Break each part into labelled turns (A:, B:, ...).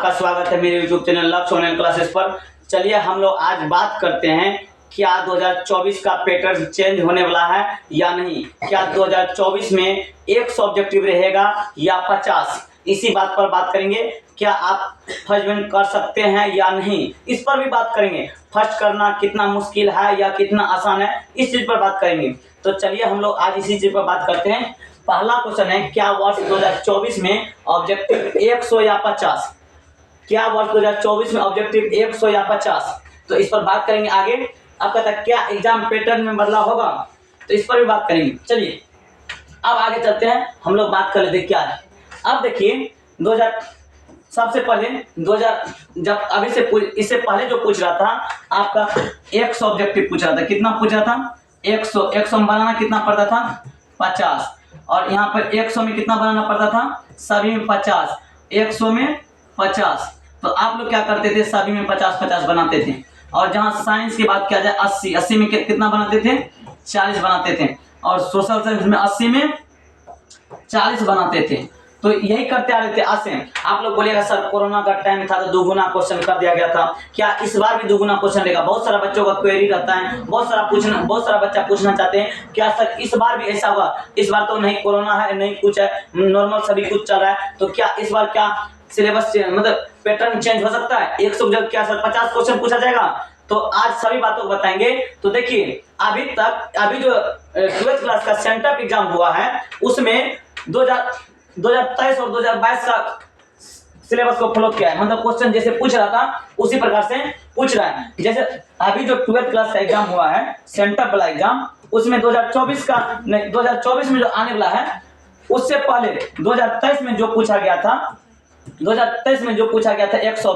A: आपका स्वागत है मेरे YouTube चैनल लक्ष्य ऑनलाइन क्लासेस पर। चलिए हम लोग आज बात करते हैं क्या 2024 का पैटर्न चेंज होने वाला है या नहीं। क्या 2024 में 100 ऑब्जेक्टिव रहेगा या 50, इसी बात पर बात करेंगे। क्या आप फर्स्ट ज्वाइन कर सकते हैं या नहीं, इस पर भी बात करेंगे। फर्स्ट करना कितना मुश्किल है या कितना आसान है, इस चीज़ पर बात करेंगे। तो चलिए हम लोग आज इसी चीज़ पर बात करते हैं। पहला क्वेश्चन है, क्या वर्ष 2024 में ऑब्जेक्टिव 100 या 50? क्या वर्ष 2024 में ऑब्जेक्टिव 100 या 50? तो इस पर बात करेंगे आगे। अब कहता है क्या एग्जाम पैटर्न में बदलाव होगा, तो इस पर भी बात करेंगे। चलिए अब आगे चलते हैं, हम लोग बात कर लेते हैं क्या है। अब देखिए 2000 सबसे पहले 2000 जब अभी से इससे पहले जो पूछ रहा था आपका 100 ऑब्जेक्टिव पूछ रहा था। कितना पूछ रहा था? 100 में बनाना कितना पड़ता था? 50। और यहाँ पर 100 में कितना बनाना पड़ता था? सभी में 50। 100 में 50। तो आप लोग क्या करते थे? सभी में 50-50 बनाते थे। और जहाँ साइंस की बात किया जाए 80 में कितना बनाते थे? 40 बनाते थे। और सोशल साइंस में 80 में 40 बनाते थे। तो यही करते आ रहे थे आज से। आप लोग बोलिएगा सर कोरोना का टाइम था तो दुगुना क्वेश्चन कर दिया गया था, क्या इस बार भी दुगुना क्वेश्चन रहेगा? बहुत सारा बच्चों का क्वेरी रहता है, बहुत सारा बच्चा पूछना चाहते हैं क्या सर इस बार भी ऐसा हुआ? इस बार तो नहीं कोरोना है, नहीं कुछ है, नॉर्मल सभी कुछ चल रहा है, तो क्या इस बार क्या सिलेबस मतलब पैटर्न चेंज हो सकता है? 100 जगह क्या सर 50 क्वेश्चन पूछा जाएगा? तो आज सभी बातों को बताएंगे। तो देखिए अभी जो 12th क्लास का सेंटर एग्जाम हुआ है उसमें 2023 और 2022 का सिलेबस को फॉलो किया है। मतलब क्वेश्चन जैसे पूछ रहा था उसी प्रकार से पूछ रहा है। जैसे अभी जो 12th क्लास का एग्जाम हुआ है सेंटर वाला एग्जाम, उसमें 2024 में जो आने वाला है उससे पहले 2023 में जो पूछा गया था 100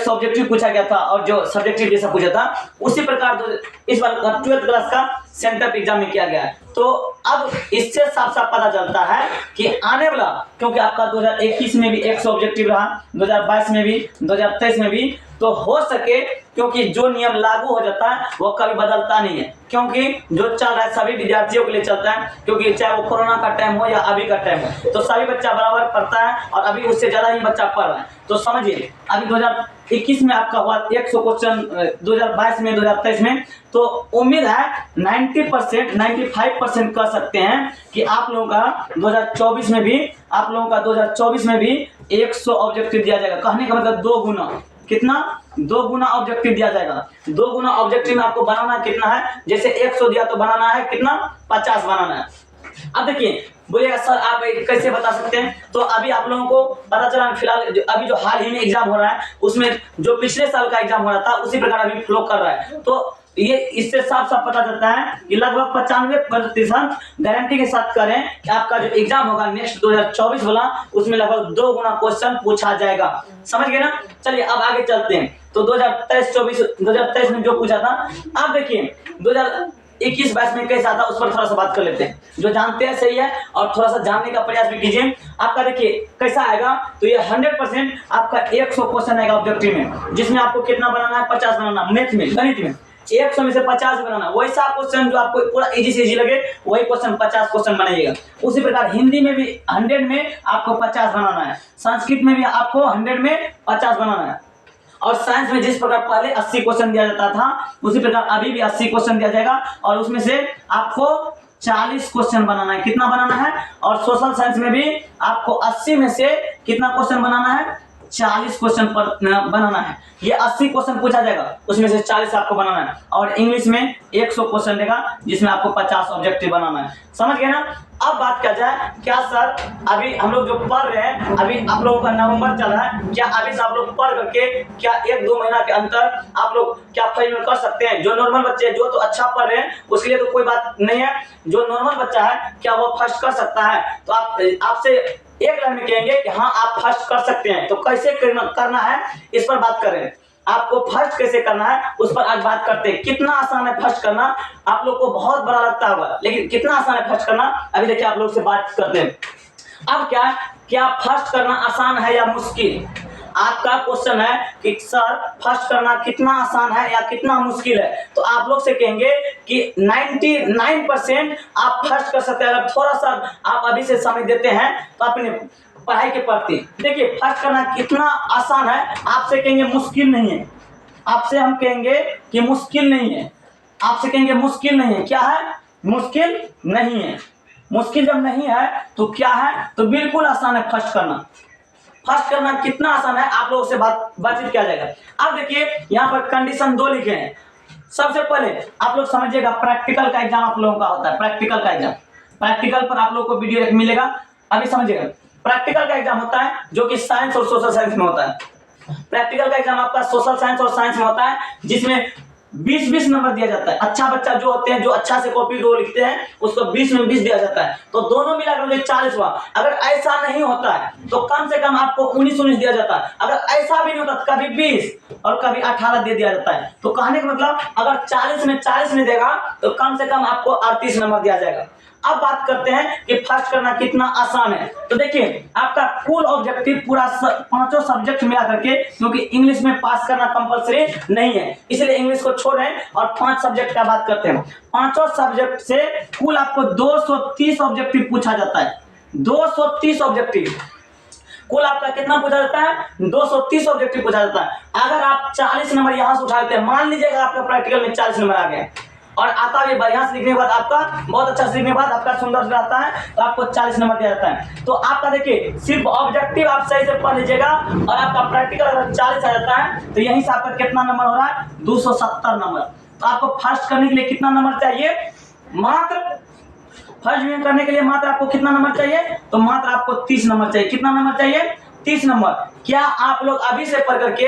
A: ऑब्जेक्टिव पूछा गया था और जो सब्जेक्टिव जैसा पूछा था उसी प्रकार इस बार 12th क्लास का सेंटर एग्जाम में किया गया है। तो अब इससे साफ साफ पता चलता है कि आने वाला, क्योंकि आपका 2021 में भी 100 ऑब्जेक्टिव रहा, 2022 में भी, 2023 में भी, तो हो सके क्योंकि जो नियम लागू हो जाता है वो कभी बदलता नहीं है, क्योंकि जो चल रहा है सभी विद्यार्थियों के लिए चलता है। क्योंकि चाहे वो कोरोना का टाइम हो या अभी का टाइम हो, तो सभी बच्चा बराबर पढ़ता है और अभी उससे ज्यादा ही बच्चा पढ़ रहा है। तो समझिए अभी 2021 में आपका हुआ 100 क्वेश्चन, 2022 में, 2023 में, तो उम्मीद है 95% कह सकते हैं कि आप लोगों का 2024 में भी 100 ऑब्जेक्टिव दिया जाएगा। कहने का मतलब 2 गुना। कितना? 2 गुना ऑब्जेक्टिव दिया जाएगा। 2 गुना ऑब्जेक्टिव में आपको बनाना कितना है? जैसे 100 दिया तो बनाना है कितना? 50 बनाना है। अब देखिए बोलिएगा सर आप कैसे बता सकते हैं? तो अभी आप लोगों को पता चला फिलहाल अभी जो हाल ही में एग्जाम हो रहा है उसमें जो पिछले साल का एग्जाम हो रहा था उसी प्रकार अभी फ्लो कर रहा है। तो ये इससे साफ साफ पता चलता है कि लगभग 95% गारंटी के साथ करें कि आपका जो एग्जाम होगा नेक्स्ट 2024 वाला, उसमें लगभग 2 गुना क्वेश्चन पूछा जाएगा। समझ गए ना? चलिए अब आगे चलते हैं। तो 2023 में जो पूछा था, अब देखिए 2021-22 में कैसा था उस पर थोड़ा सा बात कर लेते हैं। जो जानते हैं सही है और थोड़ा सा जानने का प्रयास भी कीजिए। आपका देखिए कैसा आएगा, तो ये 100% आपका 100 क्वेश्चन आएगा ऑब्जेक्टिव में, जिसमें आपको कितना बनाना है? 50 बनाना। मैथ में, गणित में 100 में से 50 बनाना। वैसा क्वेश्चन जो आपको पूरा इजी से इजी लगे वही क्वेश्चन 50 क्वेश्चन बनाइएगा। उसी प्रकार हिंदी में भी 100 में आपको 50 बनाना है। संस्कृत में भी आपको 100 में 50 बनाना है। और साइंस में जिस प्रकार पहले 80 क्वेश्चन दिया जाता था उसी प्रकार अभी भी 80 क्वेश्चन दिया जाएगा और उसमें से आपको 40 क्वेश्चन बनाना है। कितना बनाना है? और सोशल साइंस में भी आपको 80 में से कितना क्वेश्चन बनाना है? 40 क्वेश्चन पर बनाना है। ये 80 क्वेश्चन पूछा जाएगा, उसमें से 40 आपको बनाना है। और इंग्लिश में 100 क्वेश्चन देगा जिसमें आपको 50 ऑब्जेक्टिव बनाना है। समझ गए ना? अब बात किया जाए, क्या सर अभी हम लोग जो पढ़ रहे हैं, अभी आप लोगों का नवंबर चल रहा है, क्या अभी से आप लोग पढ़ करके क्या 1-2 महीना के अंतर आप लोग क्या फर्स्ट कर सकते हैं? जो नॉर्मल बच्चे जो तो अच्छा पढ़ रहे हैं उसके लिए तो कोई बात नहीं है। जो नॉर्मल बच्चा है क्या वो फर्स्ट कर सकता है? तो आपसे एक लाइन में कहेंगे कि हाँ आप फर्स्ट कर सकते हैं। तो कैसे करना है इस पर बात करें। आपको फर्स्ट कैसे करना है उस पर आज बात करते हैं। कितना आसान है फर्स्ट करना? आप लोग को बहुत बड़ा लगता होगा, लेकिन कितना आसान है फर्स्ट करना अभी देखिए आप लोग से बात करते हैं। अब क्या फर्स्ट करना आसान है या मुश्किल? आपका क्वेश्चन है कि सर फर्स्ट करना कितना आसान है या कितना मुश्किल है? तो आप लोग से कहेंगे कि 99% आप फर्स्ट कर सकते हैं। अगर थोड़ा सा आप अभी से समय देते हैं तो अपने पढ़ाई के प्रति। देखिए फर्स्ट करना कितना आसान है, आपसे कहेंगे मुश्किल नहीं है, आपसे हम कहेंगे कि मुश्किल नहीं है, आपसे कहेंगे मुश्किल नहीं है। क्या है? मुश्किल नहीं है। मुश्किल जब नहीं है तो क्या है? तो बिल्कुल आसान है फर्स्ट करना। फर्स्ट करना कितना आसान है, आप लोगों से बातचीत किया जाएगा। अब देखिए यहाँ पर कंडीशन 2 लिखे हैं। सबसे पहले आप लोग समझिएगा, प्रैक्टिकल का एग्जाम आप लोगों का होता है। प्रैक्टिकल का एग्जाम, प्रैक्टिकल पर आप लोगों को वीडियो एक मिलेगा, अभी समझिएगा। प्रैक्टिकल का एग्जाम होता है जो कि साइंस और सोशल साइंस में होता है। प्रैक्टिकल का एग्जाम आपका सोशल साइंस और साइंस में होता है, जिसमें 20-20 नंबर दिया जाता है। अच्छा बच्चा जो होते हैं, जो अच्छा से कॉपी को लिखते हैं, उसको 20 में 20 दिया जाता है, तो दोनों मिलाकर 40 हुआ। अगर ऐसा नहीं होता है तो कम से कम आपको 19-19 दिया जाता है। अगर ऐसा भी नहीं होता तो कभी 20 और कभी 18 दे दिया जाता है। तो कहने का मतलब अगर 40 में 40 नहीं देगा तो कम से कम आपको 38 नंबर दिया जाएगा। अब बात करते हैं कि फर्स्ट करना कितना आसान है। तो देखिए आपका कुल ऑब्जेक्टिव पूरा पांचों सब्जेक्ट मिला करके, क्योंकि इंग्लिश में पास करना कंपलसरी नहीं है, इसलिए इंग्लिश को छोड़ रहे हैं और 5 सब्जेक्ट का बात करते हैं। पांचों सब्जेक्ट से कुल आपको 230 ऑब्जेक्टिव पूछा जाता है। 230 ऑब्जेक्टिव कुल आपका कितना पूछा जाता है? 230 ऑब्जेक्टिव पूछा जाता है। अगर आप 40 नंबर यहां से उठा लेते हैं, मान लीजिएगा आपका प्रैक्टिकल में 40 नंबर आ गए और आता भी बढ़िया से लिखने के बाद, आपका बहुत अच्छा सीखने के बाद आपका सुंदर से आता है, तो आपको 40 नंबर दिया जाता है। तो आपका देखिए सिर्फ ऑब्जेक्टिव आप सही से पढ़ लीजिएगा और आपका प्रैक्टिकल अगर 40 आ जाता है तो यहीं से आपका कितना नंबर हो रहा है? 270 नंबर। तो आपको फर्स्ट करने के लिए कितना नंबर चाहिए? मात्र फर्स्ट डिवीजन करने के लिए मात्र आपको कितना नंबर चाहिए? तो मात्र आपको 30 नंबर चाहिए। कितना नंबर चाहिए? 30 नंबर। क्या आप लोग अभी से पढ़ करके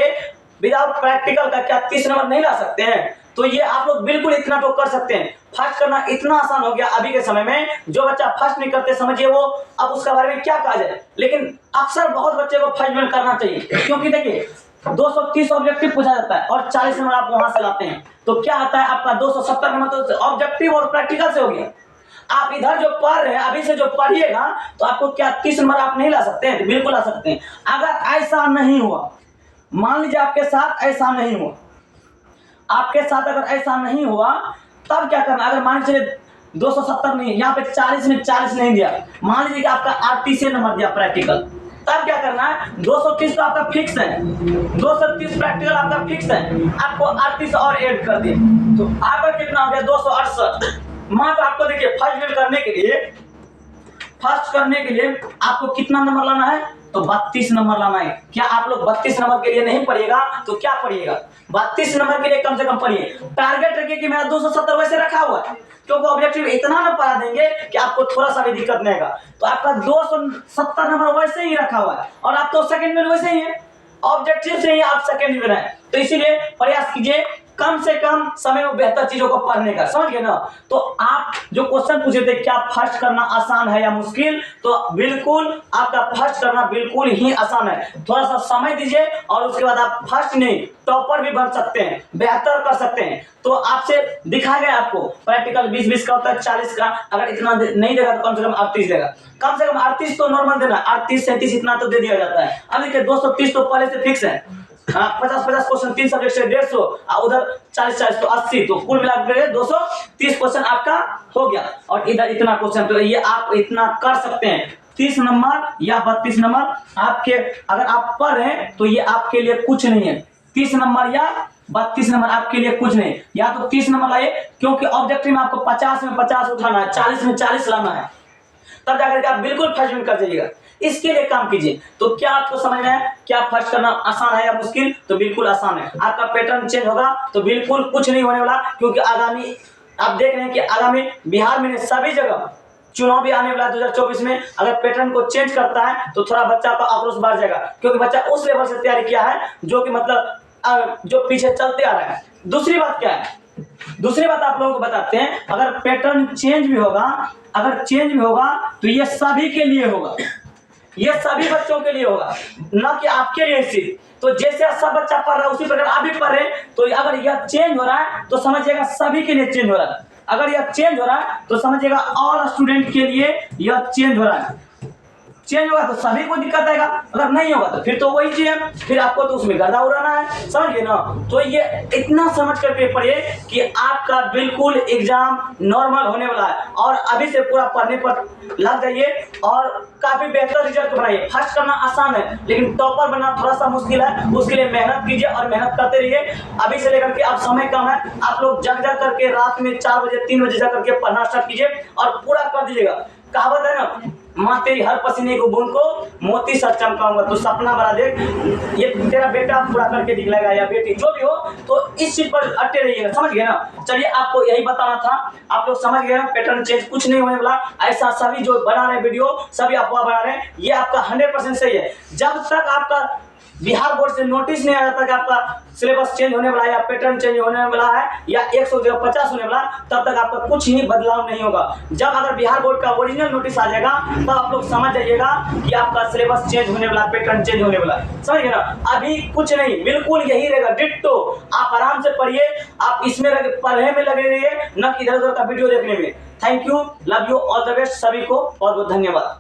A: विदाउट प्रैक्टिकल का क्या 30 नंबर नहीं ला सकते हैं? तो ये आप लोग बिल्कुल इतना तो कर सकते हैं। फर्स्ट करना इतना आसान हो गया अभी के समय में। जो बच्चा फर्स्ट नहीं करते समझिए वो अब उसके बारे में क्या कहा जाए, लेकिन अक्सर बहुत बच्चे को फर्स्ट डिवीजन करना चाहिए, क्योंकि देखिए 230 ऑब्जेक्टिव पूछा जाता है और 40 नंबर आप वहां से लाते हैं, तो क्या आता है आपका 270 नंबर। तो ऑब्जेक्टिव और प्रैक्टिकल से हो गया। आप इधर जो पढ़ रहे हैं अभी से जो पढ़िएगा तो आपको क्या 30 नंबर आप नहीं ला सकते हैं? बिल्कुल ला सकते हैं। अगर ऐसा नहीं हुआ, मान लीजिए आपके साथ ऐसा नहीं हुआ, आपके साथ अगर ऐसा नहीं हुआ तब क्या करना? अगर मान लीजिए 270 नहीं, यहाँ पे 40 में 40 नहीं दिया, मान लीजिए कि आपका 38 नंबर दिया प्रैक्टिकल, तब क्या करना है? 230 तो आपका फिक्स है, 230 प्रैक्टिकल आपका फिक्स है, आपको 38 और ऐड कर दिए तो आपका कितना हो गया? 268। मात्र आपको देखिए फर्स्ट करने के लिए आपको कितना नंबर लाना है? तो 32 नंबर लाना है। क्या आप लोग 32 नंबर के लिए नहीं पढ़िएगा तो क्या पढ़िएगा? 32 नंबर के लिए कम से कम पढ़िए। टारगेट रखिए कि मेरा 270 वैसे रखा हुआ है, क्योंकि ऑब्जेक्टिव इतना ना पढ़ा देंगे कि आपको थोड़ा सा भी दिक्कत नहीं आएगा। तो आपका 270 नंबर वैसे ही रखा हुआ है और आप तो सेकंड में वैसे ही है, ऑब्जेक्टिव से ही आप सेकंड में है। तो इसीलिए प्रयास कीजिए कम से कम समय में बेहतर चीजों को पढ़ने का, समझ गए ना? तो आप जो क्वेश्चन पूछे थे क्या फर्स्ट करना आसान है या मुश्किल, तो बिल्कुल आपका फर्स्ट करना बिल्कुल ही आसान है। थोड़ा सा समय दीजिए और उसके बाद आप फर्स्ट नहीं टॉपर भी बन सकते हैं, बेहतर कर सकते हैं। तो आपसे दिखा गया आपको प्रैक्टिकल 20-20 का होता है, 40 का। अगर इतना नहीं देगा तो कम से कम 38 देगा। कम से कम 38 तो नॉर्मल देना, 38-37 इतना तो दे दिया जाता है। अब देखिए 230 तो पहले से फिक्स है। 50-50 क्वेश्चन 3 सब्जेक्ट से 150, उधर 40-40 तो 80, तो कुल मिलाकर 230 क्वेश्चन आपका हो गया। और इधर इतना क्वेश्चन, तो ये आप इतना कर सकते हैं। 30 नंबर या 32 नंबर आपके, अगर आप पढ़ रहे हैं तो ये आपके लिए कुछ नहीं है। 30 नंबर या 32 नंबर आपके लिए कुछ नहीं। या तो 30 नंबर लाइए, क्योंकि ऑब्जेक्टिव में आपको 50 में 50 उठाना है, 40 में 40 लाना है, तब जाकर के आप बिल्कुल फर्स्ट में कर जाइएगा। इसके लिए काम कीजिए। तो क्या आपको समझ में आया क्या फर्स्ट करना आसान है या मुश्किल? तो बिल्कुल आसान है। आपका पैटर्न चेंज होगा तो बिल्कुल कुछ नहीं होने वाला, क्योंकि आगामी आप देख रहे हैं कि आगामी बिहार में सभी जगह चुनाव भी आने वाला है 2024 में। अगर पैटर्न को चेंज करता है तो थोड़ा बच्चा का आक्रोश बढ़ जाएगा, क्योंकि बच्चा उस लेवल से तैयारी किया है जो कि मतलब जो पीछे चलते आ रहा है। दूसरी बात क्या है? दूसरी बात आप लोगों को बताते हैं, अगर पैटर्न चेंज भी होगा, अगर चेंज भी होगा तो ये सभी के लिए होगा, ये सभी बच्चों के लिए होगा, न कि आपके लिए सिर्फ। तो जैसे सब बच्चा पढ़ रहा है उसी प्रकार आप भी पढ़ रहे हैं। तो अगर यह चेंज हो रहा है तो समझिएगा सभी के लिए चेंज हो रहा है। अगर यह चेंज हो रहा है तो समझिएगा ऑल स्टूडेंट के लिए यह चेंज हो रहा है। चेंज होगा तो सभी को दिक्कत आएगा, अगर नहीं होगा तो फिर तो वही चीज है, फिर आपको तो उसमें गर्दा उड़ाना है, समझ गए ना। तो ये इतना समझ कर पेपर ये कि आपका बिल्कुल एग्जाम नॉर्मल होने वाला है, और अभी से पूरा पढ़ने पर लग जाइए और काफी बेहतर रिजल्ट बनाइए। फर्स्ट करना आसान है लेकिन टॉपर बनना थोड़ा सा मुश्किल है, उसके लिए मेहनत कीजिए और मेहनत करते रहिए। अभी से लेकर के अब समय कम है, आप लोग जग जग करके रात में 4 बजे 3 बजे जा करके पढ़ना स्टार्ट कीजिए और पूरा कर दीजिएगा। कहावत है ना, माँ तेरी हर पसीने को बूंद को मोती सा चमकाऊंगा, तो सपना बड़ा देख, ये तेरा बेटा पूरा करके दिखलाएगा या बेटी जो भी हो, तो इस चीज पर अटे रहिएगा, समझ गए ना। चलिए आपको यही बताना था, आप लोग समझ गए ना, पैटर्न चेंज कुछ नहीं होने वाला। ऐसा सभी जो बना रहे वीडियो सभी अफवाह बना रहे हैं, ये आपका 100% सही है। जब तक आपका बिहार बोर्ड से नोटिस नहीं आ जाता कि आपका सिलेबस चेंज होने वाला है या पैटर्न चेंज होने वाला है या 150 होने वाला, तब तक आपका कुछ ही बदलाव नहीं होगा। जब अगर बिहार बोर्ड का ओरिजिनल नोटिस आ जाएगा तब आप लोग समझ जाइएगा कि आपका सिलेबस चेंज होने वाला, पैटर्न चेंज होने वाला, समझ गए ना। अभी कुछ नहीं, बिल्कुल यही रहेगा डिट्टो। आप आराम से पढ़िए, आप इसमें पढ़ने में लगे रहिए, न कि इधर उधर का वीडियो देखने में। Thank you, love you, all the best सभी को, बहुत बहुत धन्यवाद।